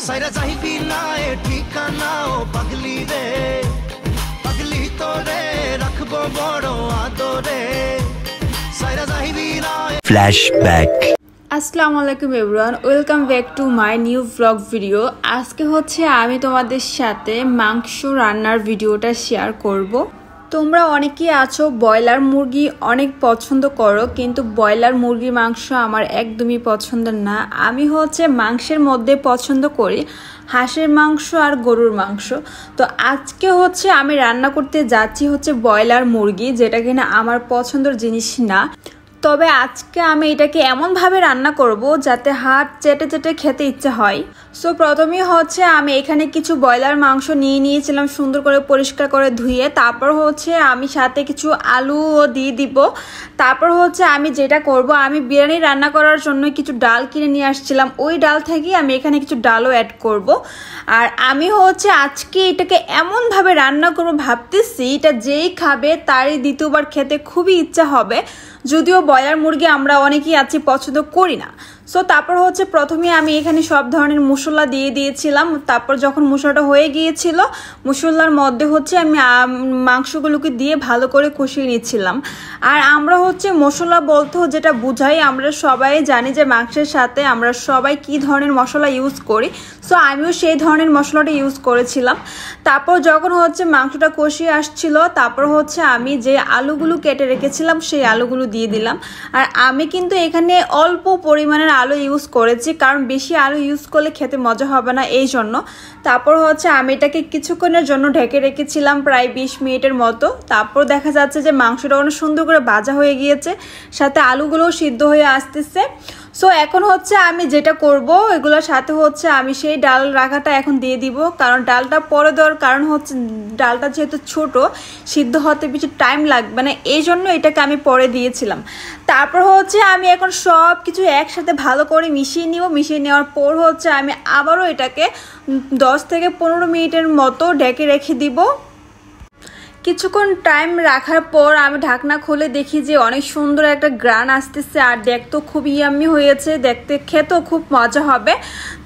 সাইরা যাইবি না এ ঠিকানা ও পাগলি রে, পাগলি তোরে রাখবো বড় আদরে, সাইরা যাইবি না। ফ্ল্যাশব্যাক। আসসালামু আলাইকুম everyone, welcome back to my new blog video. আজকে হচ্ছে আমি তোমাদের সাথে মাংস রান্নার ভিডিওটা শেয়ার করব। তোমরা অনেকেই আছো ব্রয়লার মুরগি অনেক পছন্দ করো, কিন্তু ব্রয়লার মুরগির মাংস আমার একদমই পছন্দ না। আমি হচ্ছে মাংসের মধ্যে পছন্দ করি হাঁসের মাংস আর গরুর মাংস। তো আজকে হচ্ছে আমি রান্না করতে যাচ্ছি হচ্ছে ব্রয়লার মুরগি, যেটা কিনা আমার পছন্দের জিনিস না। তবে আজকে আমি এটাকে এমনভাবে রান্না করব যাতে হাত চেটে চেটে খেতে ইচ্ছে হয়। সো প্রথমেই হচ্ছে আমি এখানে কিছু ব্রয়লার মাংস নিয়েছিলাম সুন্দর করে পরিষ্কার করে ধুয়ে। তারপর হচ্ছে আমি সাথে কিছু আলুও দিয়ে দিব। তারপর হচ্ছে আমি যেটা করব, আমি বিরিয়ানি রান্না করার জন্য কিছু ডাল কিনে নিয়ে আসছিলাম, ওই ডাল থেকেই আমি এখানে কিছু ডালও অ্যাড করব। আর আমি হচ্ছে আজকে এটাকে এমনভাবে রান্না করব ভাবতেছি এটা যেই খাবে তারই দ্বিতীয়বার খেতে খুবই ইচ্ছা হবে। যদিও ব্রয়লার মুরগি আমরা অনেকেই আছি পছন্দ করি না। সো তারপর হচ্ছে প্রথমে আমি এখানে সব ধরনের মশলা দিয়ে দিয়েছিলাম। তারপর যখন মশলাটা হয়ে গিয়েছিল, মশলার মধ্যে হচ্ছে আমি মাংসগুলোকে দিয়ে ভালো করে কষিয়ে নিচ্ছিলাম। আর আমরা হচ্ছে মশলা বলতেও যেটা বুঝাই, আমরা সবাই জানি যে মাংসের সাথে আমরা সবাই কি ধরনের মশলা ইউজ করি। সো আমিও সেই ধরনের মশলাটা ইউজ করেছিলাম। তারপর যখন হচ্ছে মাংসটা কষিয়ে আসছিল, তারপর হচ্ছে আমি যে আলুগুলো কেটে রেখেছিলাম সেই আলুগুলো দিয়ে দিলাম। আর আমি কিন্তু এখানে অল্প পরিমাণের আলু ইউজ করেছি, কারণ বেশি আলু ইউজ করলে খেতে মজা হবে না, এই জন্য। তারপর হচ্ছে আমি এটাকে কিছুক্ষণের জন্য ঢেকে রেখেছিলাম, প্রায় 20 মিনিটের মতো। তারপর দেখা যাচ্ছে যে মাংসটা অনেক সুন্দর করে ভাজা হয়ে গিয়েছে, সাথে আলুগুলোও সিদ্ধ হয়ে আসতেছে। সো এখন হচ্ছে আমি যেটা করব, এগুলোর সাথে হচ্ছে আমি সেই ডাল রাখাটা এখন দিয়ে দিব, কারণ ডালটা পরে দেওয়ার কারণ হচ্ছে ডালটা যেহেতু ছোট, সিদ্ধ হতে বেশি টাইম লাগবে না, এই জন্য এটাকে আমি পরে দিয়েছিলাম। তারপর হচ্ছে আমি এখন সব কিছু একসাথে ভালো করে মিশিয়ে নিব। মিশিয়ে নেওয়ার পর হচ্ছে আমি আবারও এটাকে 10 থেকে 15 মিনিটের মতো ঢেকে রেখে দিব। কিছুক্ষণ টাইম রাখার পর আমি ঢাকনা খুলে দেখি যে অনেক সুন্দর একটা গ্রান আসতেছে, আর দেখতেও খুব ইয়াম্মি হয়েছে, দেখতে খেতেও খুব মজা হবে।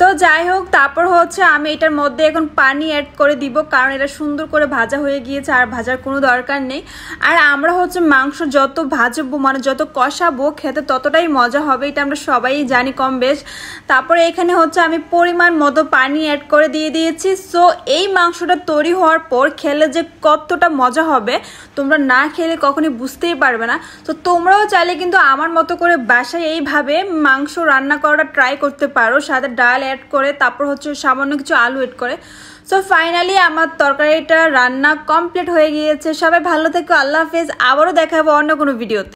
তো যাই হোক, তারপর হচ্ছে আমি এটার মধ্যে এখন পানি অ্যাড করে দিব, কারণ এটা সুন্দর করে ভাজা হয়ে গিয়েছে, আর ভাজার কোনো দরকার নেই। আর আমরা হচ্ছে মাংস যত ভাজবো, মানে যত কষাবো, খেতে ততটাই মজা হবে, এটা আমরা সবাই জানি কম বেশ। তারপরে এখানে হচ্ছে আমি পরিমাণ মতো পানি অ্যাড করে দিয়ে দিয়েছি। সো এই মাংসটা তৈরি হওয়ার পর খেলে যে কতটা মজা হবে, তোমরা না খেলে কখনই বুঝতেই পারবে না। তো তোমরাও চাইলে কিন্তু আমার মতো করে বাসায় এইভাবে মাংস রান্না করাটা ট্রাই করতে পারো, সাথে ডাল অ্যাড করে, তারপর হচ্ছে সামান্য কিছু আলু অ্যাড করে। সো ফাইনালি আমার তরকারিটা রান্না কমপ্লিট হয়ে গিয়েছে। সবাই ভালো থেকো, আল্লাহ হাফেজ। আবারও দেখা হবে অন্য কোনো ভিডিওতে।